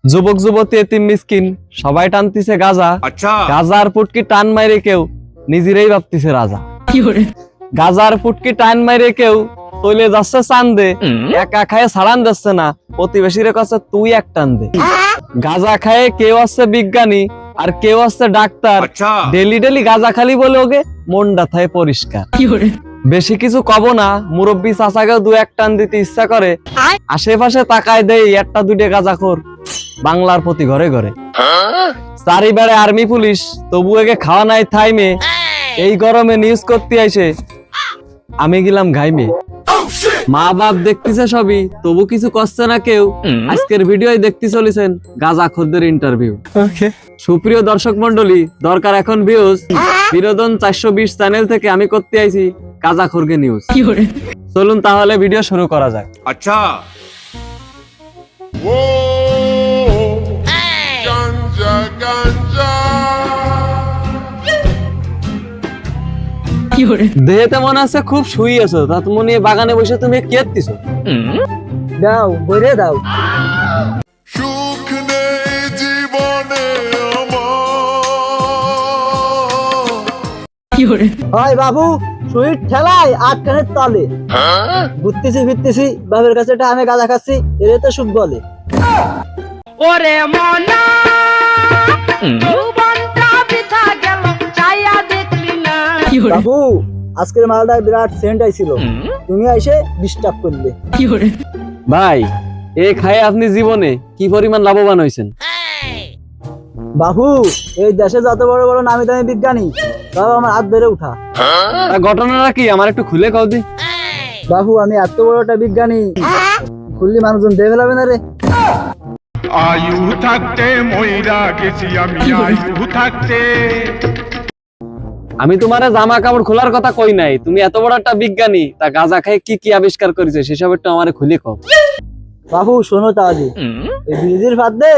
যুবক যুবতী এতিম মিসকিন সবাই টানতিছে গাজা। গাজার পুটকি টান মাইরে কেউ নিজেরাই ভাবতিছে রাজা। গাজার পুটকি টান মাইরে কেউ চলে যাচ্ছে চান্দে, একা খায় ছাড়ান যাচ্ছে না, প্রতিবেশীর কাছে তুই এক টান দে। গাজা খায় কেউ আছে বিজ্ঞানী আর কেউ আছে ডাক্তার, ডেলি ডেলি গাজা খালি বলে ওকে মনটা থাকে পরিষ্কার। বেশি কিছু কব না, মুরব্বী চাচাকেও দু এক টান দিতে ইচ্ছা করে, আশেপাশে তাকায় দেই একটা দুইটা গাজাখোর বাংলার প্রতি ঘরে ঘরে। চারিবারে আর্মি পুলিশ তবু একে খাওয়া নাই থাইমে, এই গরমে নিউজ করতে আইসে আমি গেলাম ঘাইমে। মা বাপ দেখতেছে সবই তবু কিছু করছে না কেউ। আজকের ভিডিও দেখতে চলেছেন গাজাখোরদের ইন্টারভিউ। সুপ্রিয় দর্শক মন্ডলী, দরকার এখন ভিউজ। বিনোদন 420 চ্যানেল থেকে আমি করতে আইছি গাজাখোরকে নিউজ। চলুন তাহলে ভিডিও শুরু করা যাক। আচ্ছা দেহেতে মনে আছে খুব শুই আছো, তা তুমি বাগানে বসে তুমি কি করতেছো? দাও বইরে দাও। সুখ নেই জীবনে হয় বাবু, সুইট ঠেলায় আটকানের তলে ঘুরতেছি ফিরতেছি, বাবের কাছে এটা আমি গাঁজা খাচ্ছি, এর তো সুখ বলে। ওরে মনা জীবনটা বৃথা গেল, চাইয়া দেখলি না। বাবু আজকের মালটা বিরাট সেন্ট আইছিল, তুমি এসে ডিস্টার্ব করলে। ভাই এ খায়ে আপনি জীবনে কি পরিমাণ লাভবান হয়েছেন? বাবু এই দেশে যত বড় বড় নামি দামি বিজ্ঞানী সব আমার হাত ধরে উঠা। ঘটনাটা কি আমার একটু খুলে কও দি। বাবু আমি এত বড় একটা বিজ্ঞানী, খুললি মানুষজন দেখে ফেলাবে না রে। আয়ু থাকতে মইরা গেছি আমি, আয়ু থাকতে। আমি তোমার জামা কাপড় খোলার কথা কই নাই, তুমি এত বড় একটা বিজ্ঞানী, তা গাঁজা খাই কি কি আবিষ্কার করেছে সেসব একটু আমারে খুলে কও। বাবু শোনো তাহলে, এই ব্রিজের ফাঁদে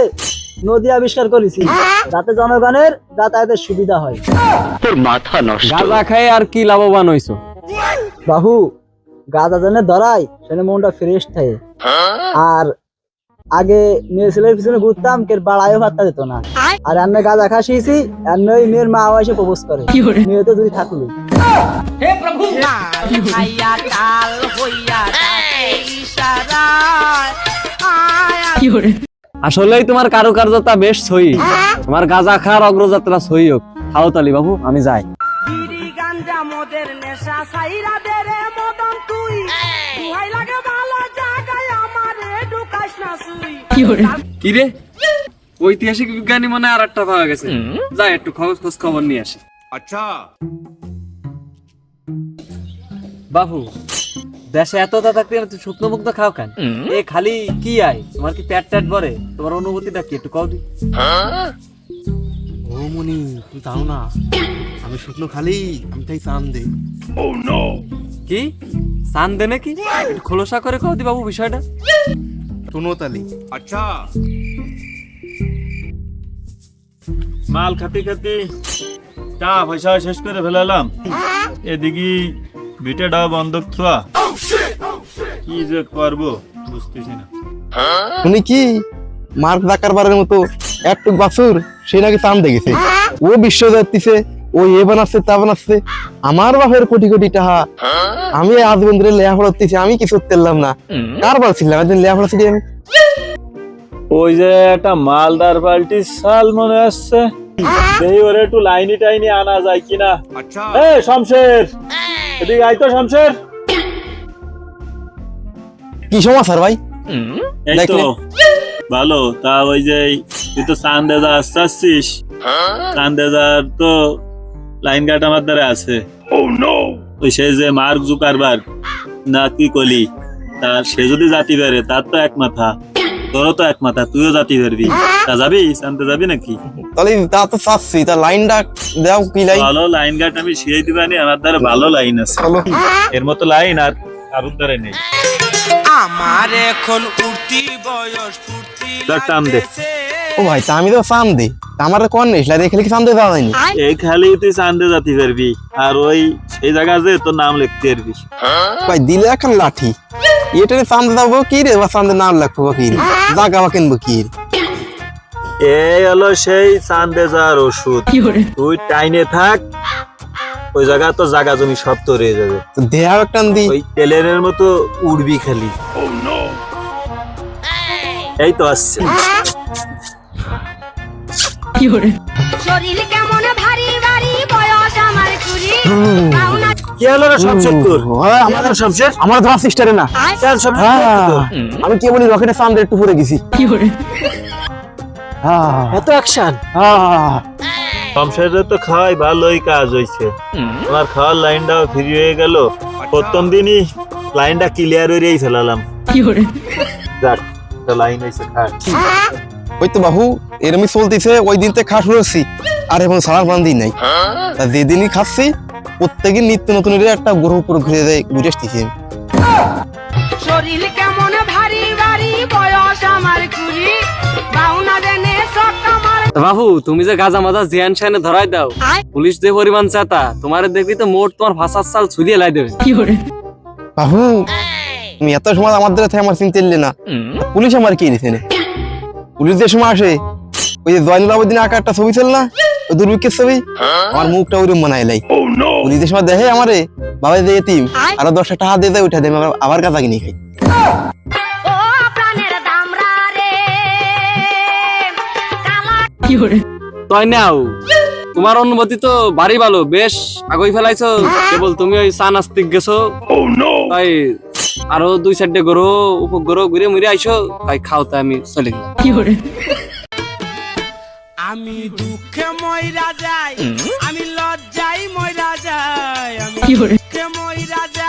নদী আবিষ্কার করেছি যাতে জনগণের যাতায়াতের সুবিধা হয়। তোর মাথা নষ্ট। গাঁজা খাই আর কি লাভবান হইছো? বাবু গাঁজা জেনে ধরাই সেটা মনটা ফ্রেশ থাকে। আর আগে মেয়ে ছেলের পিছনে ঘুরতাম, কে বাড়াইও ভাত্তা দিত না। আর এমনি গাঁজা খাসিয়েছি, এমনি ওই মেয়ের মা এসে প্রপোজ করে, মেয়ে তো দুই থাকলো। হে প্রভু খাইয়া তাল হইয়া তাকে ইশারায় আয়া। আসলেই তোমার কারুকার্যতা বেশ সই, তোমার গাঁজা খাওয়ার অগ্রযাত্রা সই হোক। খাও তালি বাবু, আমি যাই। বিড়ি গাঞ্জা মদের নেশা সাইরা দে রে মদন তুই, দুহাই লাগে ভালো জায়গায় আমারে ঢুকাইস না সুই। কি রে, ঐতিহাসিক বিজ্ঞানী মনে আর একটা পাওয়া গেছে, যাই একটু খোঁজ খবর নিয়ে আসি। আচ্ছা বাবু দেশে এত দাদা শুকনো মুক্ত খাও কেন? এ খালি কি আয়, তোমার কি পেট ট্যাট ভরে? তোমার অনুভূতিটা কি একটু কও দি। ও মনি তুই জানো না, আমি শুকনো খালি, আমি তাই চান দে। কি সান দে নাকি? একটু খোলসা করে কও দি বাবু বিষয়টা। তুনোতালি আচ্ছা মাল খাতে খাতে টাকা পয়সা শেষ করে ফেলালাম, এদিকে বিটেটা বন্ধক থোয়া, কি যে করবো বুঝতেছি না। উনি কি মার্ক জাকারবারের মতো একটু বাছুর, সে নাকি চান দেখেছে, ও বিশ্ব যাচ্ছে, ও এ বানাচ্ছে তা বানাচ্ছে। আমার বাপের কোটি কোটি টাকা, আমি আজ বন্ধুরে লেয়া ফলাচ্ছি, আমি কিছু করতেলাম না। কার বলছিলাম একদিন লেয়া ফলাচ্ছি আমি? ওই যে একটা মালদার পাল্টি সাল মনে আসছে, দেখি ওরে একটু লাইনি টাইনি আনা যায় কিনা। আচ্ছা এ শমশের, এদিকে আয় তো শমশের। কি সমাচার ভাই? এই তো ভালো। তা ওই যে তুই তো চান্দেজা আসছিস, চান্দেজার তো লাইন গার্ড আমার দ্বারা আছে। ওই সে যে মার্ক জুকারবার্গ না কি কলি, তার সে যদি জাতি বেড়ে তার তো এক মাথা, তোরও তো এক মাথা, তুইও জাতি বেরবি। তা যাবি চান্দে যাবি নাকি? তাহলে তা তো চাচ্ছি, তা লাইনটা দাও, কি লাইন? ভালো লাইন গার্ড আমি শিখিয়ে দিবানি, আমার দ্বারা ভালো লাইন আছে, এর মতো লাইন আর কারোর দ্বারা নেই। আমার এখন উঠতি বয়স ফুর্তি টান দে। ও ভাই তা আমি তো চান দিই, আমার কোন নেই দেখলে কি চান্দে যাওয়া যায়নি। এই খালি তুই চান্দে জাতি পারবি, আর ওই সেই জায়গা যে তোর নাম লিখতে পারবি। ভাই দিলে এখন লাঠি, এটা চান্দে যাবো কি রে, বা চান্দে নাম লাগবো কি রে, জাগা বা কিনবো কি রে? এই হলো সেই চান্দে যাওয়ার ওষুধ। তুই টাইনে থাক, ওই জায়গা তো জায়গা জমি সব তো রয়ে যাবে। তো দেয়া একটা দি। ওই তেলের মতো উড়বি খালি। এই তো আসছে। শরীর কেমন ভারী ভারী বয়স আমার কুড়ি পাওনা কি হলো রে শামশেদ তোর? আমাদের শামশেদ আমার তো সিস্টারে না। চল সব আমি কি বলি রকেটের চাঁদের একটু পরে গেছি। এত অ্যাকশন। শামশেদের তো খাওয়াই ভালোই কাজ হয়েছে। আমার খাওয়ার লাইনটাও ফ্রি হয়ে গেল। প্রথম দিনই লাইনটা ক্লিয়ার হয়েই ফেলালাম। যাক, লাইন হয়েছে খা। ওই তো বাবু এরমই চলতেছে, ওই দিন থেকে খাস রয়েছি আর এখন সারার বান্দি নাই। তা যেদিনই খাচ্ছি প্রত্যেকদিন নিত্য নতুন একটা গ্রহ উপর ঘুরে যায়, ঘুরে আসতেছি। শরীর কেমন ভারী ভারী বয়স আমার কুড়ি পাওনা দেনে সক্কা মার বাবু তুমি যে গাজা মাজা জিয়ান শানে ধরাই দাও, পুলিশ যে পরিমাণ চাতা তোমার দেখবি তো মোট তোমার ভাষার চাল ছুরিয়ে লাই দেবে। বাবু তুমি এত সময় আমার দ্বারা আমার চিনতে এলে না, পুলিশ আমার কি নিছে? পুলিশ যে সময় আসে ওই যে জয়নুল আবেদিন আঁকা একটা ছবি ছিল না, ওই দুর্ভিক্ষের ছবি, আমার মুখটা ওইরকম বানাই লাই। পুলিশ যে সময় দেখে আমারে বাবা যে এতিম আরো 10 টাকা দিয়ে দেয়, উঠা দেয়, আবার গাঁজা কিনে খাই। ও প্রাণের দামরা রে কালা তাই নাও তোমার অনুমতি তো বাড়ি ভালো, বেশ আগই ফেলাইছো। কেবল তুমি ওই চা নাস্তিক গেছো, তাই আরো 2-4টে গরু উপগ্রহ ঘুরে মুড়ে আইসো, তাই খাও, তাই আমি চলে গেলাম। আমি দুঃখে মইরা যাই, আমি লজ্জায় মইরা যাই, আমি দুঃখে মইরা যাই।